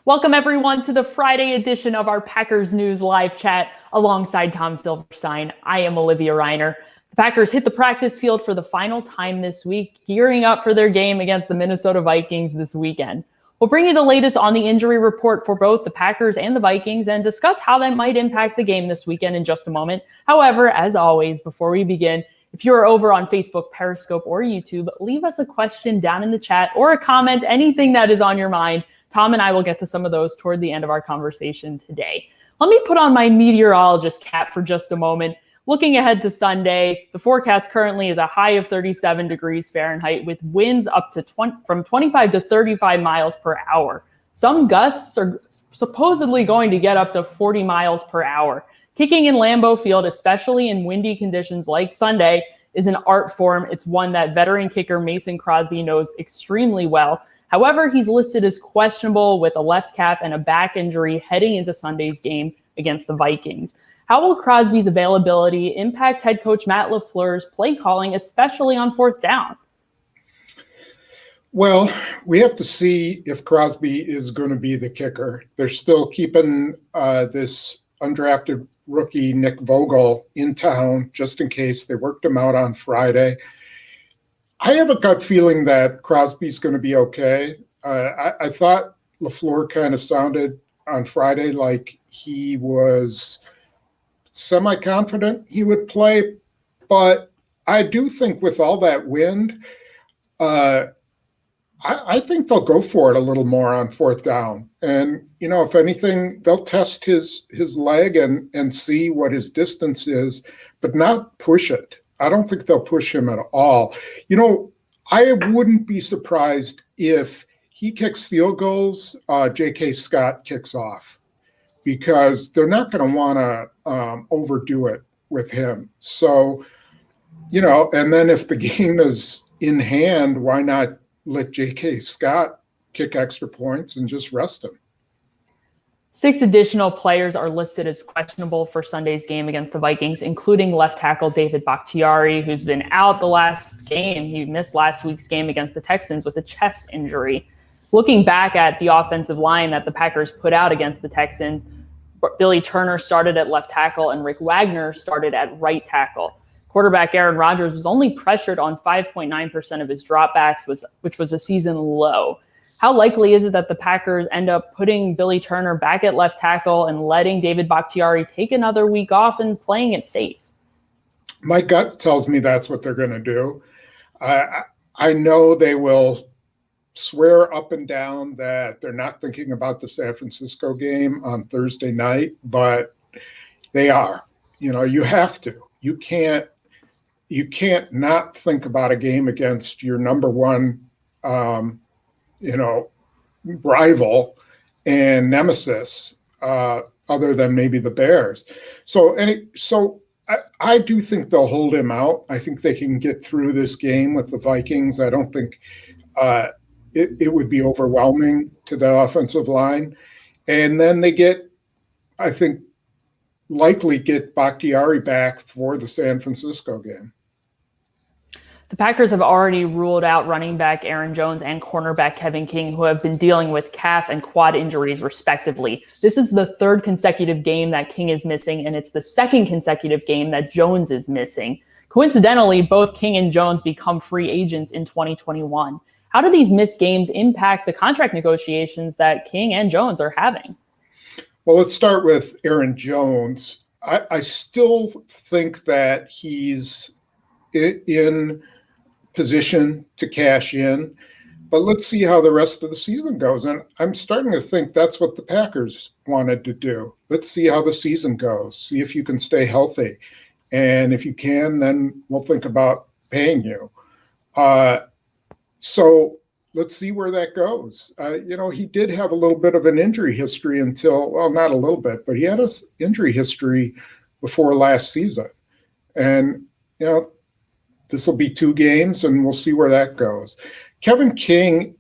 Welcome, everyone, to the Friday edition of our Packers News live chat alongside Tom Silverstein. I am Olivia Reiner. The Packers hit the practice field for the final time this week, gearing up for their game against the Minnesota Vikings this weekend. We'll bring you the latest on the injury report for both the Packers and the Vikings and discuss how that might impact the game this weekend in just a moment. However, as always, before we begin, if you're over on Facebook, Periscope, or YouTube, leave us a question down in the chat or a comment, anything that is on your mind. Tom and I will get to some of those toward the end of our conversation today. Let me put on my meteorologist cap for just a moment. Looking ahead to Sunday, the forecast currently is a high of 37 degrees Fahrenheit with winds up to from 25 to 35 miles per hour. Some gusts are supposedly going to get up to 40 miles per hour. Kicking in Lambeau Field, especially in windy conditions like Sunday, is an art form. It's one that veteran kicker Mason Crosby knows extremely well. However, he's listed as questionable with a left calf and a back injury heading into Sunday's game against the Vikings. How will Crosby's availability impact head coach Matt LaFleur's play calling, especially on fourth down? Well, we have to see if Crosby is going to be the kicker. They're still keeping this undrafted rookie Nick Vogel in town just in case. They worked him out on Friday. I have a gut feeling that Crosby's going to be okay. I thought LaFleur kind of sounded on Friday like he was semi-confident he would play, but I do think with all that wind, I think they'll go for it a little more on fourth down. And, you know, if anything, they'll test his leg and see what his distance is, but not push it. I don't think they'll push him at all. You know, I wouldn't be surprised if he kicks field goals, J.K. Scott kicks off, because they're not going to want to overdo it with him. So, you know, and then if the game is in hand, why not let J.K. Scott kick extra points and just rest him? 6 additional players are listed as questionable for Sunday's game against the Vikings, including left tackle David Bakhtiari, who's been out the last game. He missed last week's game against the Texans with a chest injury. Looking back at the offensive line that the Packers put out against the Texans, Billy Turner started at left tackle and Rick Wagner started at right tackle. Quarterback Aaron Rodgers was only pressured on 5.9% of his dropbacks, which was a season low. How likely is it that the Packers end up putting Billy Turner back at left tackle and letting David Bakhtiari take another week off and playing it safe? My gut tells me that's what they're going to do. I know they will swear up and down that they're not thinking about the San Francisco game on Thursday night, but they are. You know, you have to. You can't not think about a game against your number one rival and nemesis, other than maybe the Bears. So I do think they'll hold him out. I think they can get through this game with the Vikings. I don't think it would be overwhelming to the offensive line. And then likely get Bakhtiari back for the San Francisco game. The Packers have already ruled out running back Aaron Jones and cornerback Kevin King, who have been dealing with calf and quad injuries, respectively. This is the 3rd consecutive game that King is missing, and it's the 2nd consecutive game that Jones is missing. Coincidentally, both King and Jones become free agents in 2021. How do these missed games impact the contract negotiations that King and Jones are having? Well, let's start with Aaron Jones. I still think that he's in position to cash in, but let's see how the rest of the season goes. And I'm starting to think that's what the Packers wanted to do. Let's see how the season goes. See if you can stay healthy. And if you can, then we'll think about paying you. So let's see where that goes. He did have a little bit of an injury history not a little bit, but he had an injury history before last season. And, this will be 2 games, and we'll see where that goes. Kevin King,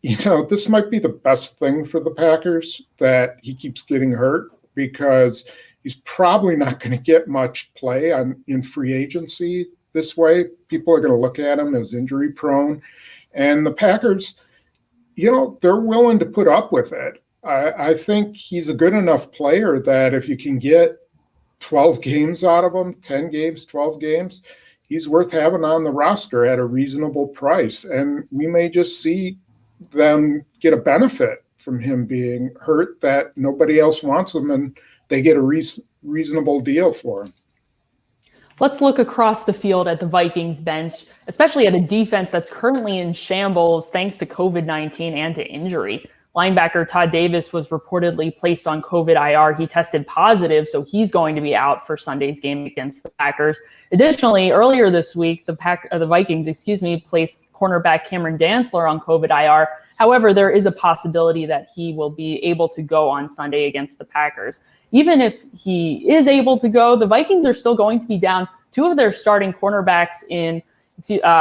this might be the best thing for the Packers that he keeps getting hurt, because he's probably not going to get much play in free agency this way. People are going to look at him as injury prone. And the Packers, they're willing to put up with it. I think he's a good enough player that if you can get 12 games out of him, 10 games, 12 games, he's worth having on the roster at a reasonable price. And we may just see them get a benefit from him being hurt that nobody else wants him, and they get a reasonable deal for him. Let's look across the field at the Vikings bench, especially at a defense that's currently in shambles thanks to COVID-19 and to injury. Linebacker Todd Davis was reportedly placed on COVID IR. He tested positive, so he's going to be out for Sunday's game against the Packers. Additionally, earlier this week, the Vikings, placed cornerback Cameron Dantzler on COVID IR. However, there is a possibility that he will be able to go on Sunday against the Packers. Even if he is able to go, the Vikings are still going to be down two of their starting cornerbacks in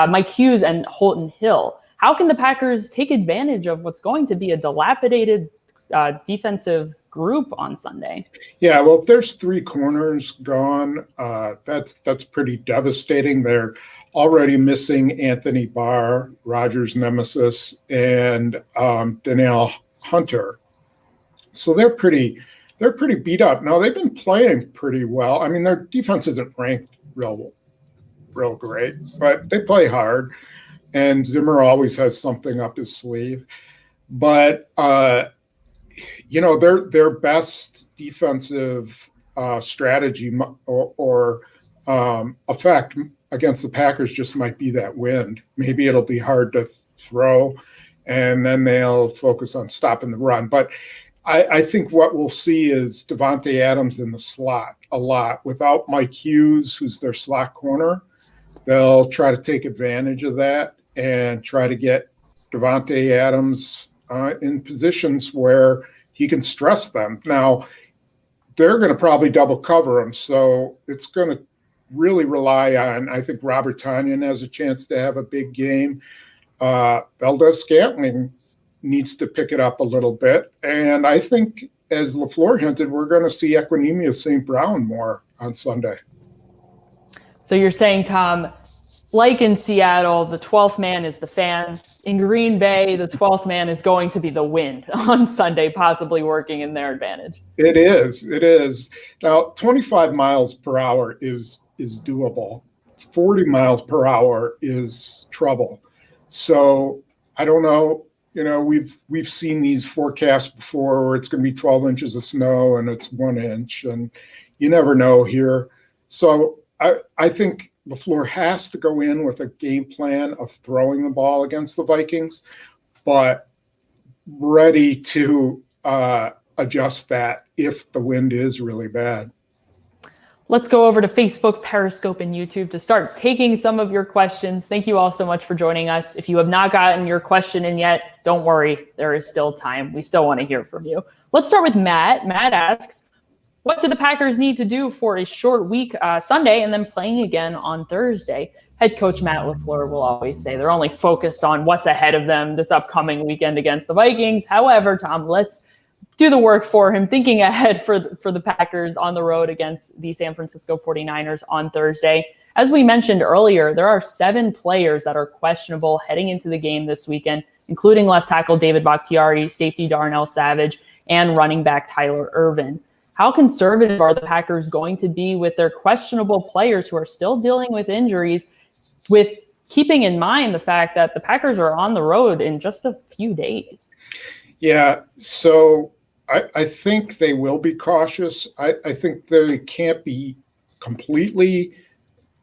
Mike Hughes and Holton Hill. How can the Packers take advantage of what's going to be a dilapidated defensive group on Sunday? Yeah, well, if there's three corners gone, that's pretty devastating. They're already missing Anthony Barr, Rodgers' nemesis, and Danielle Hunter. So they're pretty beat up. Now, they've been playing pretty well. I mean, their defense isn't ranked real great, but they play hard. And Zimmer always has something up his sleeve. But, their best defensive strategy or effect against the Packers just might be that wind. Maybe it'll be hard to throw, and then they'll focus on stopping the run. But I think what we'll see is Davante Adams in the slot a lot. Without Mike Hughes, who's their slot corner, they'll try to take advantage of that and try to get Davante Adams in positions where he can stress them. Now, they're going to probably double cover him, so it's going to really rely on, I think Robert Tonyan has a chance to have a big game. Valdez-Scantling needs to pick it up a little bit. And I think, as LaFleur hinted, we're going to see Equanimeous St. Brown more on Sunday. So you're saying, Tom, like in Seattle, the 12th man is the fans. In Green Bay, the 12th man is going to be the wind on Sunday, possibly working in their advantage. It is. Now, 25 miles per hour is doable. 40 miles per hour is trouble. So I don't know. We've seen these forecasts before where it's going to be 12 inches of snow and it's 1 inch, and you never know here. So I think LaFleur has to go in with a game plan of throwing the ball against the Vikings, but ready to adjust that if the wind is really bad. Let's go over to Facebook, Periscope, and YouTube to start taking some of your questions. Thank you all so much for joining us. If you have not gotten your question in yet, don't worry. There is still time. We still want to hear from you. Let's start with Matt. Matt asks, what do the Packers need to do for a short week Sunday and then playing again on Thursday? Head coach Matt LaFleur will always say they're only focused on what's ahead of them this upcoming weekend against the Vikings. However, Tom, let's do the work for him, thinking ahead for the Packers on the road against the San Francisco 49ers on Thursday. As we mentioned earlier, there are 7 players that are questionable heading into the game this weekend, including left tackle David Bakhtiari, safety Darnell Savage, and running back Tyler Ervin. How conservative are the Packers going to be with their questionable players who are still dealing with injuries, with keeping in mind the fact that the Packers are on the road in just a few days? Yeah, so I think they will be cautious. I think they can't be completely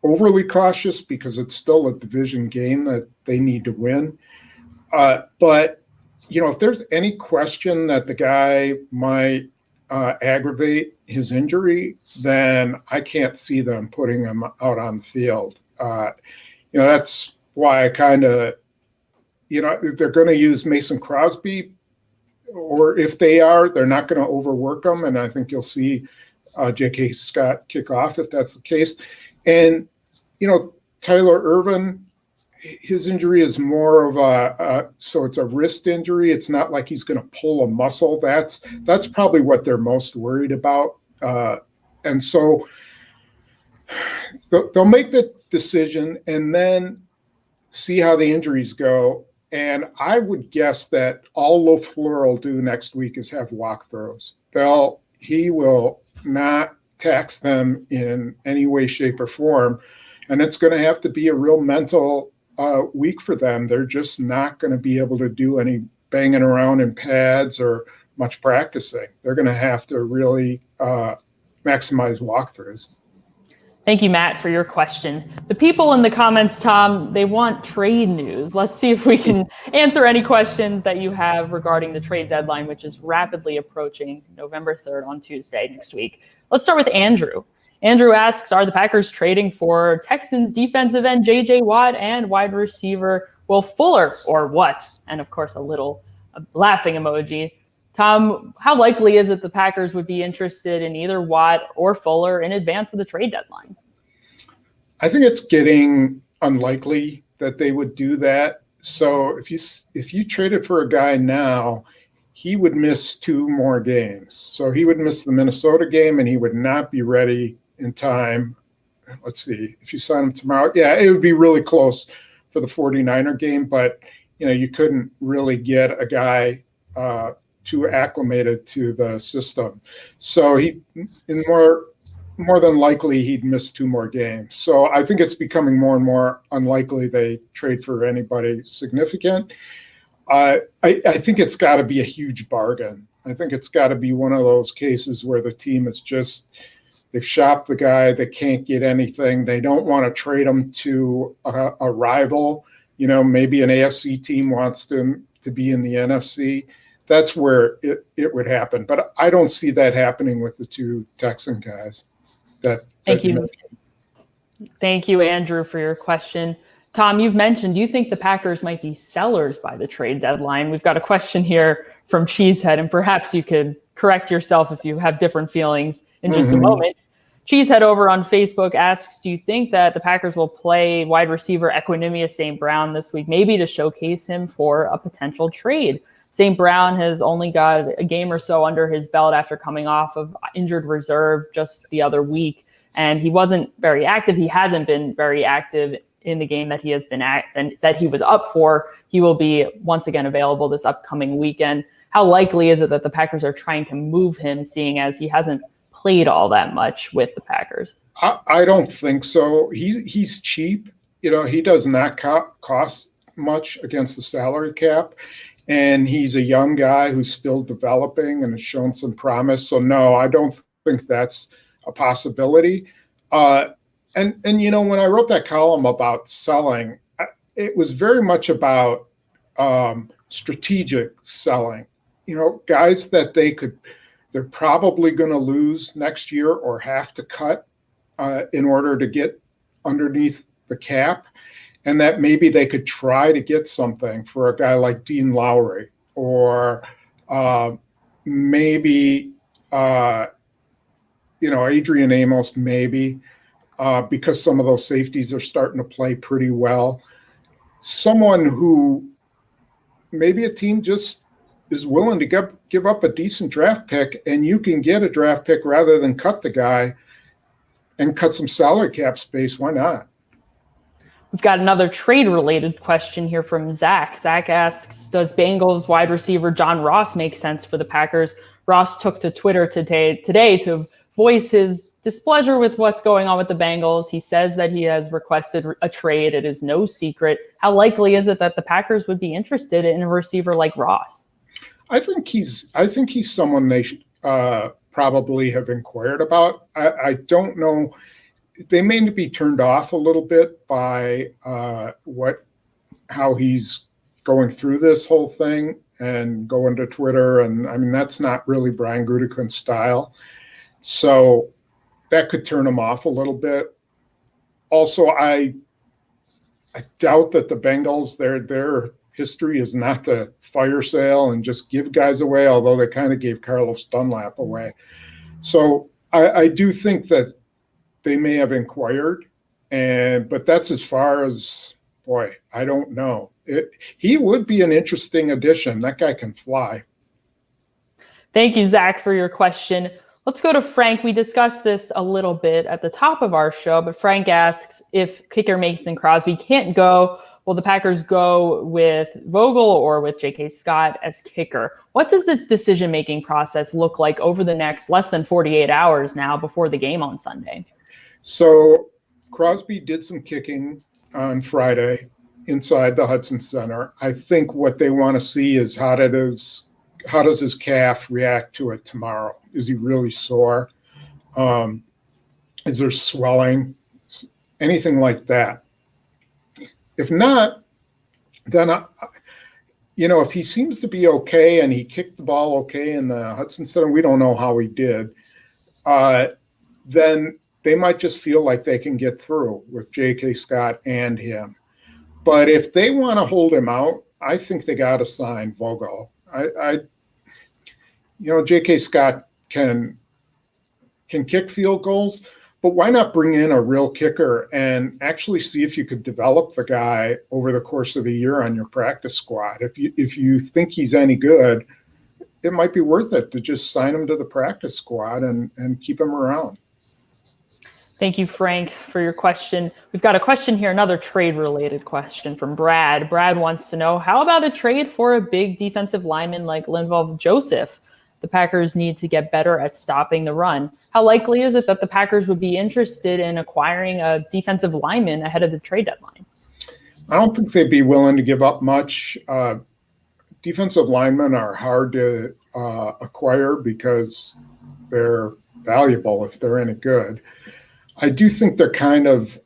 overly cautious because it's still a division game that they need to win. But, if there's any question that the guy might aggravate his injury, then I can't see them putting him out on the field. That's why I kind of, they're going to use Mason Crosby, or if they are, they're not going to overwork them. And I think you'll see J.K. Scott kick off if that's the case. And, Tyler Ervin, his injury is more of so it's a wrist injury. It's not like he's going to pull a muscle. That's probably what they're most worried about. And so they'll make the decision and then see how the injuries go And I would guess that all LaFleur will do next week is have walkthroughs. He will not tax them in any way, shape, or form. And it's going to have to be a real mental week for them. They're just not going to be able to do any banging around in pads or much practicing. They're going to have to really maximize walkthroughs. Thank you, Matt, for your question. The people in the comments, Tom, they want trade news. Let's see if we can answer any questions that you have regarding the trade deadline, which is rapidly approaching November 3rd on Tuesday next week. Let's start with Andrew. Andrew asks, are the Packers trading for Texans defensive end J.J. Watt and wide receiver Will Fuller, or what? And of course, a laughing emoji. Tom, how likely is it the Packers would be interested in either Watt or Fuller in advance of the trade deadline? I think it's getting unlikely that they would do that. So if you traded for a guy now, he would miss 2 more games. So he would miss the Minnesota game, and he would not be ready in time. Let's see, if you sign him tomorrow, yeah, it would be really close for the 49er game, but you couldn't really get a guy too acclimated to the system. So more than likely he'd miss 2 more games. So I think it's becoming more and more unlikely they trade for anybody significant. I think it's got to be a huge bargain. I think it's got to be one of those cases where the team is just, they've shopped the guy, they can't get anything. They don't want to trade him to a rival. Maybe an AFC team wants them to be in the NFC. That's where it would happen. But I don't see that happening with the 2 Texan guys. Thank you. Thank you, Andrew, for your question. Tom, you've mentioned you think the Packers might be sellers by the trade deadline. We've got a question here from Cheesehead, and perhaps you could correct yourself if you have different feelings in just a moment. Cheesehead over on Facebook asks, do you think that the Packers will play wide receiver Equanimeous St. Brown this week, maybe to showcase him for a potential trade? St. Brown has only got a game or so under his belt after coming off of injured reserve just the other week, and he wasn't very active. He hasn't been very active in the game that he has been at and that he was up for. He will be once again available this upcoming weekend. How likely is it that the Packers are trying to move him, seeing as he hasn't played all that much with the Packers? I don't think so. He's cheap. He does not cost much against the salary cap. And he's a young guy who's still developing and has shown some promise. So no, I don't think that's a possibility. And when I wrote that column about selling, it was very much about strategic selling. Guys that they're probably going to lose next year or have to cut in order to get underneath the cap. And that maybe they could try to get something for a guy like Dean Lowry, or maybe Adrian Amos, maybe because some of those safeties are starting to play pretty well. Someone who maybe a team just is willing to give up a decent draft pick, and you can get a draft pick rather than cut the guy and cut some salary cap space. Why not? We've got another trade-related question here from Zach. Zach asks, does Bengals wide receiver John Ross make sense for the Packers? Ross took to Twitter today to voice his displeasure with what's going on with the Bengals. He says that he has requested a trade. It is no secret. How likely is it that the Packers would be interested in a receiver like Ross? I think he's someone they should probably have inquired about. I don't know. They may be turned off a little bit by how he's going through this whole thing and going to Twitter. And that's not really Brian Gutekunst's style. So that could turn him off a little bit. Also, I doubt that the Bengals, their history is not to fire sale and just give guys away, although they kind of gave Carlos Dunlap away. So I do think that they may have inquired, but that's as far as, I don't know. He would be an interesting addition. That guy can fly. Thank you, Zach, for your question. Let's go to Frank. We discussed this a little bit at the top of our show, but Frank asks if kicker Mason Crosby can't go, Will the Packers go with Vogel or with J.K. Scott as kicker? What does this decision-making process look like over the next less than 48 hours now before the game on Sunday? So Crosby did some kicking on Friday inside the Hudson Center. I think what they want to see is how does his calf react to it tomorrow? Is he really sore? Is there swelling? Anything like that? If not, then if he seems to be okay and he kicked the ball okay in the Hudson Center, we don't know how he did. Then they might just feel like they can get through with J.K. Scott and him. But if they want to hold him out, I think they got to sign Vogel. J.K. Scott can kick field goals, but why not bring in a real kicker and actually see if you could develop the guy over the course of the year on your practice squad? If you think he's any good, it might be worth it to just sign him to the practice squad and keep him around. Thank you, Frank, for your question. We've got a question here, another trade-related question from Brad. Brad wants to know, how about a trade for a big defensive lineman like Linval Joseph? The Packers need to get better at stopping the run. How likely is it that the Packers would be interested in acquiring a defensive lineman ahead of the trade deadline? I don't think they'd be willing to give up much. Defensive linemen are hard to acquire because they're valuable if they're any good. I do think they're kind of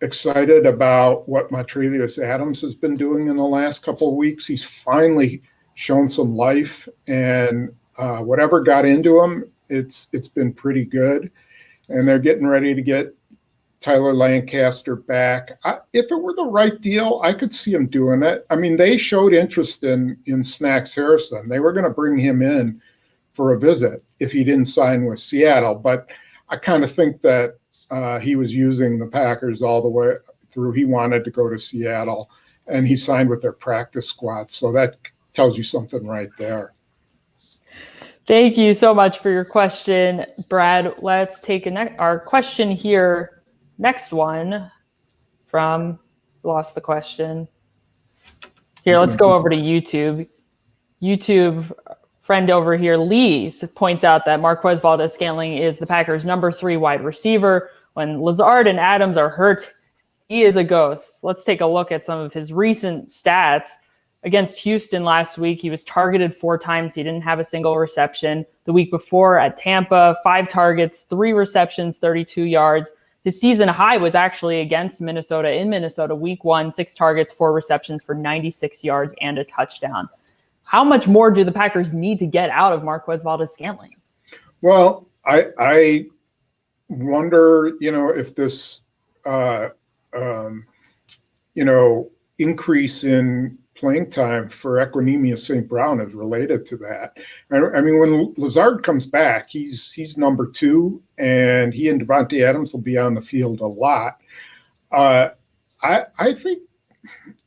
excited about what Montrevious Adams has been doing in the last couple of weeks. He's finally shown some life, and whatever got into him, it's been pretty good. And they're getting ready to get Tyler Lancaster back. If it were the right deal, I could see him doing it. I mean, they showed interest in Snacks Harrison. They were going to bring him in for a visit if he didn't sign with Seattle. But I kind of think that he was using the Packers all the way through. He wanted to go to Seattle, and he signed with their practice squad. So that tells you something right there. Thank you so much for your question, Brad. Let's take our question here. Next one from, lost the question. Here, let's go over to YouTube. YouTube friend over here, Lee, points out that Marquez Valdes-Scantling is the Packers' number 3 wide receiver. When Lazard and Adams are hurt, he is a ghost. Let's take a look at some of his recent stats. Against Houston last week, he was targeted 4 times. He didn't have a single reception. The week before at Tampa, 5 targets, 3 receptions, 32 yards. His season high was actually against Minnesota in Minnesota, week 1, 6 targets, 4 receptions for 96 yards and a touchdown. How much more do the Packers need to get out of Marquez Valdes-Scantling? Well, I wonder, if this, increase in playing time for Equanimeous St. Brown is related to that. I mean, when Lazard comes back, he's number 2, and he and Devontae Adams will be on the field a lot. I think,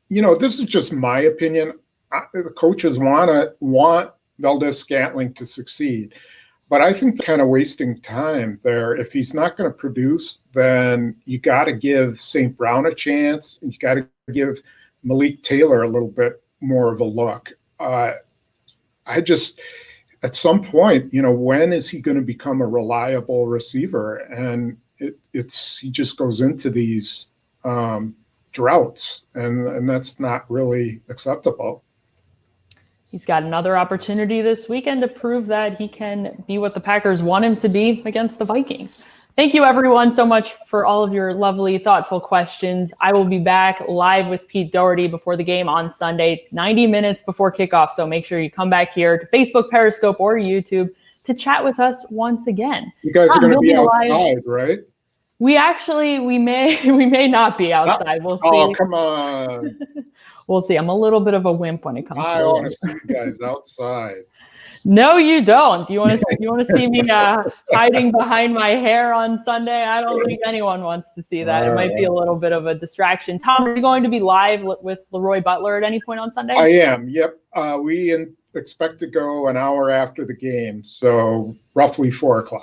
this is just my opinion. The coaches want Valdes-Scantling to succeed, but I think they're kind of wasting time there. If he's not going to produce, then you got to give St. Brown a chance. You got to give Malik Taylor a little bit more of a look. At some point, when is he going to become a reliable receiver? And he just goes into these droughts, and that's not really acceptable. He's got another opportunity this weekend to prove that he can be what the Packers want him to be against the Vikings. Thank you, everyone, so much for all of your lovely, thoughtful questions. I will be back live with Pete Doherty before the game on Sunday, 90 minutes before kickoff. So make sure you come back here to Facebook, Periscope, or YouTube to chat with us once again. You guys are going to be outside, right? We may not be outside. We'll see. Oh, come on. We'll see. I'm a little bit of a wimp when it comes to I want to see you guys outside. No, you don't. Do you want to see me hiding behind my hair on Sunday? I don't think anyone wants to see that. It might be a little bit of a distraction. Tom, are you going to be live with Leroy Butler at any point on Sunday? I am. Yep. We expect to go an hour after the game, so roughly 4:00.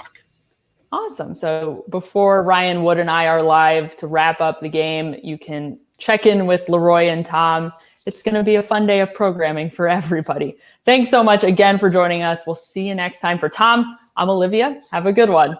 Awesome. So before Ryan Wood and I are live to wrap up the game, you can check in with Leroy and Tom. It's going to be a fun day of programming for everybody. Thanks so much again for joining us. We'll see you next time. For Tom, I'm Olivia. Have a good one.